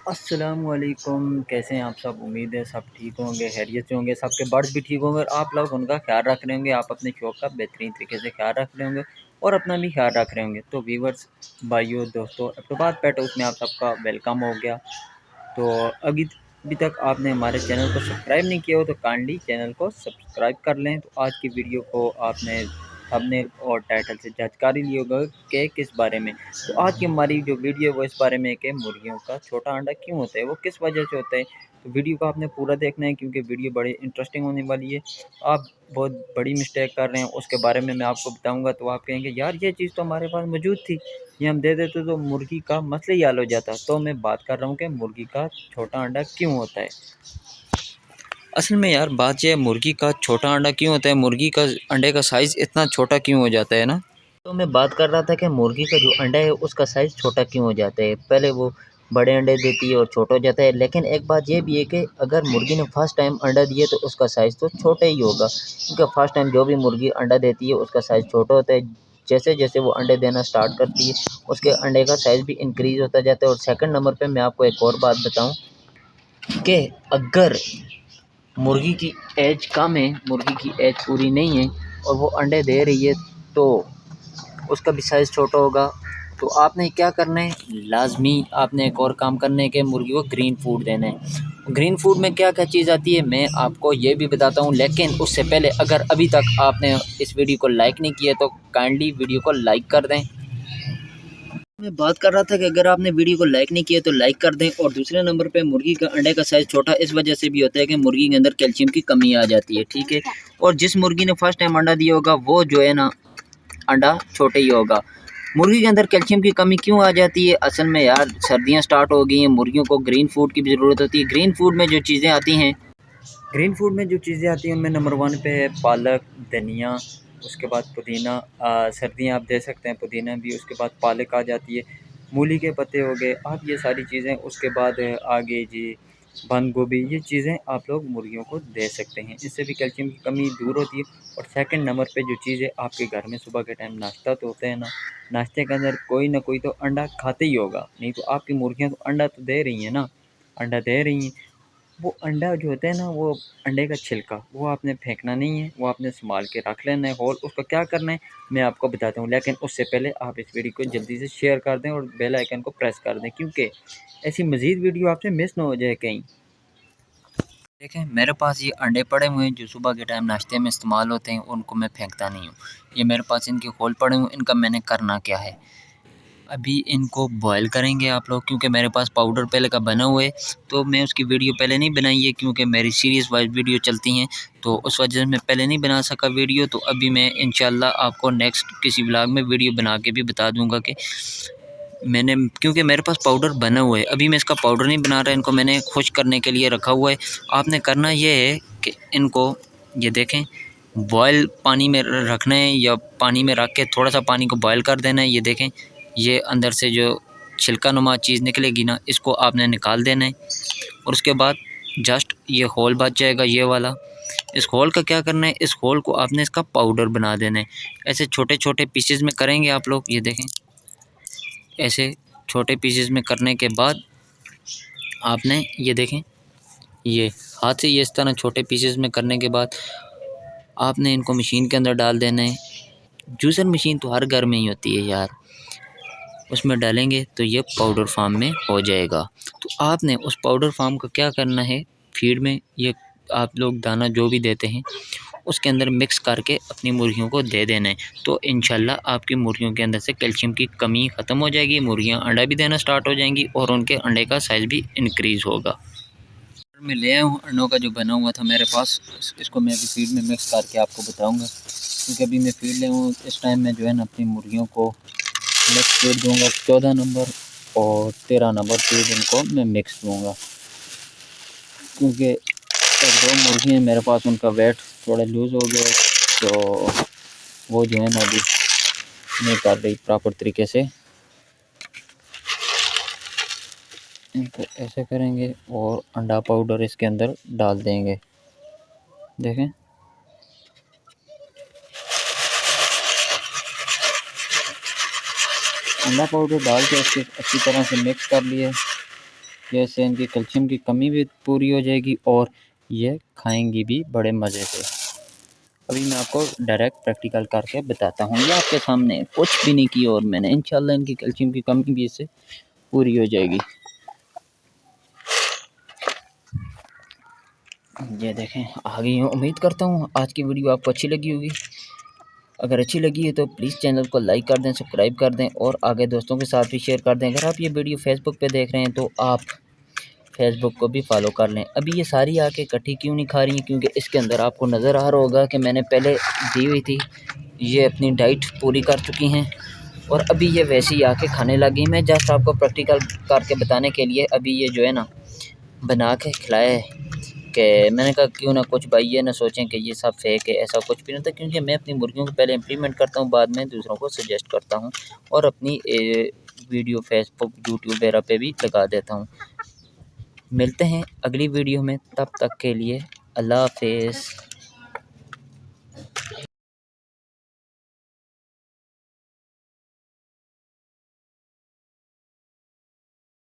अस्सलामुअलैकुम। कैसे हैं आप सब? उम्मीद है सब ठीक होंगे, खैरियत से होंगे, सबके बर्ड्स भी ठीक होंगे और आप लोग उनका ख्याल रख रहे होंगे। आप अपने शौक़ का बेहतरीन तरीके से ख्याल रख रहे होंगे और अपना भी ख्याल रख रहे होंगे। तो व्यूअर्स, भाइयों, दोस्तों, अफ्ताबाद पेट हाउस में आप सबका वेलकम हो गया। तो अभी तक आपने हमारे चैनल को सब्सक्राइब नहीं किया हो तो काइंडली चैनल को सब्सक्राइब कर लें। तो आज की वीडियो को आपने थंबनेल और टाइटल से जज कर ही लिया होगा कि किस बारे में। तो आज की हमारी जो वीडियो है वो इस बारे में है कि मुर्गियों का छोटा अंडा क्यों होता है, वो किस वजह से होता है। तो वीडियो को आपने पूरा देखना है क्योंकि वीडियो बड़ी इंटरेस्टिंग होने वाली है। आप बहुत बड़ी मिस्टेक कर रहे हैं, उसके बारे में मैं आपको बताऊंगा। तो आप कहेंगे यार ये चीज़ तो हमारे पास मौजूद थी, ये हम दे देते तो मुर्गी का मसला ही हल हो जाता। तो मैं बात कर रहा हूँ कि मुर्गी का छोटा अंडा क्यों होता है। असल में यार बात यह है, मुर्गी का छोटा अंडा क्यों होता है, मुर्गी का अंडे का साइज़ इतना छोटा क्यों हो जाता है ना। तो मैं बात कर रहा था कि मुर्गी का जो अंडा है उसका साइज़ छोटा क्यों हो जाता है। पहले वो बड़े अंडे देती है और छोटा हो जाता है, लेकिन एक बात ये भी है कि अगर मुर्गी ने फर्स्ट टाइम अंडा दिया तो उसका साइज़ तो छोटा ही होगा, क्योंकि फर्स्ट टाइम जो भी मुर्गी अंडा देती है उसका साइज़ छोटा होता है। जैसे जैसे वो अंडे देना स्टार्ट करती है उसके अंडे का साइज़ भी इंक्रीज़ होता जाता है। और सेकंड नंबर पे मैं आपको एक और बात बताऊं कि अगर मुर्गी की एज कम है, मुर्गी की एज पूरी नहीं है और वो अंडे दे रही है तो उसका भी साइज़ छोटा होगा। तो आपने क्या करना है, लाज़मी आपने एक और काम करना है कि मुर्गी को ग्रीन फूड देना है। ग्रीन फूड में क्या क्या चीज़ आती है मैं आपको ये भी बताता हूँ, लेकिन उससे पहले अगर अभी तक आपने इस वीडियो को लाइक नहीं किया तो काइंडली वीडियो को लाइक कर दें। मैं बात कर रहा था कि अगर आपने वीडियो को लाइक नहीं किया तो लाइक कर दें। और दूसरे नंबर पे मुर्गी का अंडे का साइज़ छोटा इस वजह से भी होता है कि मुर्गी के अंदर कैल्शियम की कमी आ जाती है, ठीक है। और जिस मुर्गी ने फर्स्ट टाइम अंडा दिया होगा वो जो है ना अंडा छोटे ही होगा। मुर्गी के अंदर कैल्शियम की कमी क्यों आ जाती है? असल में यार सर्दियाँ स्टार्ट हो गई हैं, मुर्गियों को ग्रीन फूड की भी ज़रूरत होती है। ग्रीन फूड में जो चीज़ें आती हैं, ग्रीन फूड में जो चीज़ें आती हैं उनमें नंबर 1 पे है पालक, धनिया, उसके बाद पुदीना। सर्दियाँ आप दे सकते हैं पुदीना भी, उसके बाद पालक आ जाती है, मूली के पत्ते हो गए, आप ये सारी चीज़ें। उसके बाद आगे जी बंद गोभी, ये चीज़ें आप लोग मुर्गियों को दे सकते हैं, इससे भी कैल्शियम की कमी दूर होती है। और सेकंड नंबर पे जो चीज़ है, आपके घर में सुबह के टाइम नाश्ता तो होता है ना, नाश्ते के अंदर कोई ना कोई तो अंडा खाते ही होगा, नहीं तो आपकी मुर्गियाँ तो अंडा तो दे रही हैं ना, अंडा दे रही हैं। वो अंडा जो होता है ना, वो अंडे का छिलका वो आपने फेंकना नहीं है, वो आपने संभाल के रख लेना है होल। उसका क्या करना है मैं आपको बताता हूँ, लेकिन उससे पहले आप इस वीडियो को जल्दी से शेयर कर दें और बेल आइकन को प्रेस कर दें, क्योंकि ऐसी मज़ीद वीडियो आपसे मिस ना हो जाए कहीं। देखें मेरे पास ये अंडे पड़े हुए हैं जो सुबह के टाइम नाश्ते में इस्तेमाल होते हैं, उनको मैं फेंकता नहीं हूँ। ये मेरे पास इनके होल पड़े हुए हैं, इनका मैंने करना क्या है, अभी इनको बॉयल करेंगे आप लोग, क्योंकि मेरे पास पाउडर पहले का बना हुआ है। तो मैं उसकी वीडियो पहले नहीं बनाई है क्योंकि मेरी सीरीज़ वाइज वीडियो चलती हैं, तो उस वजह से मैं पहले नहीं बना सका वीडियो। तो अभी मैं इंशाल्लाह आपको नेक्स्ट किसी व्लॉग में वीडियो बना के भी बता दूंगा कि मैंने, क्योंकि मेरे पास पाउडर बना हुआ है, अभी मैं इसका पाउडर नहीं बना रहा, इनको मैंने खुश करने के लिए रखा हुआ है। आपने करना ये है कि इनको ये देखें बॉयल पानी में रखना है या पानी में रख के थोड़ा सा पानी को बॉयल कर देना है। ये देखें ये अंदर से जो छिलका नुमा चीज़ निकलेगी ना, इसको आपने निकाल देना है। और उसके बाद जस्ट ये होल बच जाएगा ये वाला। इस होल का क्या करना है, इस होल को आपने इसका पाउडर बना देना है। ऐसे छोटे छोटे पीसेस में करेंगे आप लोग, ये देखें ऐसे छोटे पीसेस में करने के बाद आपने ये देखें, ये हाथ से ये इस तरह छोटे पीसेस में करने के बाद आपने इनको मशीन के अंदर डाल देना है। जूसर मशीन तो हर घर में ही होती है यार, उसमें डालेंगे तो ये पाउडर फार्म में हो जाएगा। तो आपने उस पाउडर फार्म का क्या करना है, फीड में ये आप लोग दाना जो भी देते हैं उसके अंदर मिक्स करके अपनी मुर्गियों को दे देना है। तो इंशाल्लाह आपकी मुर्गियों के अंदर से कैल्शियम की कमी ख़त्म हो जाएगी, मुर्गियां अंडा भी देना स्टार्ट हो जाएंगी और उनके अंडे का साइज़ भी इंक्रीज़ होगा। मैं ले आया हूँ अंडों का जो बना हुआ था मेरे पास, इसको मैं अभी फीड में मिक्स करके आपको बताऊँगा, क्योंकि अभी मैं फीड ले हूँ। इस टाइम में जो है ना अपनी मुर्गियों को मिक्स फीड दूँगा, 14 नंबर और 13 नंबर फीड इनको मैं मिक्स दूँगा, क्योंकि एक दो मुर्गी हैं मेरे पास, उनका वेट थोड़ा लूज़ हो गया है, तो वो जो है ना अभी नहीं कर रही प्रॉपर तरीके से। इनको ऐसे करेंगे और अंडा पाउडर इसके अंदर डाल देंगे, देखें अंडा पाउडर डाल के इसके अच्छी तरह से मिक्स कर लिए। ये इससे इनकी कैल्शियम की कमी भी पूरी हो जाएगी और ये खाएंगी भी बड़े मज़े से। अभी मैं आपको डायरेक्ट प्रैक्टिकल करके बताता हूँ। ये आपके सामने कुछ भी नहीं किया और मैंने इंशाल्लाह इनकी कैल्शियम की कमी भी इससे पूरी हो जाएगी। ये देखें आ गई हूँ। उम्मीद करता हूँ आज की वीडियो आपको अच्छी लगी होगी। अगर अच्छी लगी है तो प्लीज़ चैनल को लाइक कर दें, सब्सक्राइब कर दें और आगे दोस्तों के साथ भी शेयर कर दें। अगर आप ये वीडियो फेसबुक पे देख रहे हैं तो आप फेसबुक को भी फॉलो कर लें। अभी ये सारी आके इकट्ठी क्यों नहीं खा रही हैं, क्योंकि इसके अंदर आपको नज़र आ रहा होगा कि मैंने पहले दी हुई थी। ये अपनी डाइट पूरी कर चुकी हैं और अभी ये वैसे ही आके खाने लगी। मैं जस्ट आपको प्रैक्टिकल करके बताने के लिए अभी ये जो है ना बना के खिलाया है कि मैंने कहा क्यों ना कुछ भाई ये ना सोचें कि ये सब फेक है, ऐसा कुछ भी नहीं था। क्योंकि मैं अपनी मुर्गियों को पहले इम्प्लीमेंट करता हूँ, बाद में दूसरों को सजेस्ट करता हूँ और अपनी वीडियो फेसबुक यूट्यूब वगैरह पे भी लगा देता हूँ। मिलते हैं अगली वीडियो में, तब तक के लिए अल्लाह हाफ़िज़।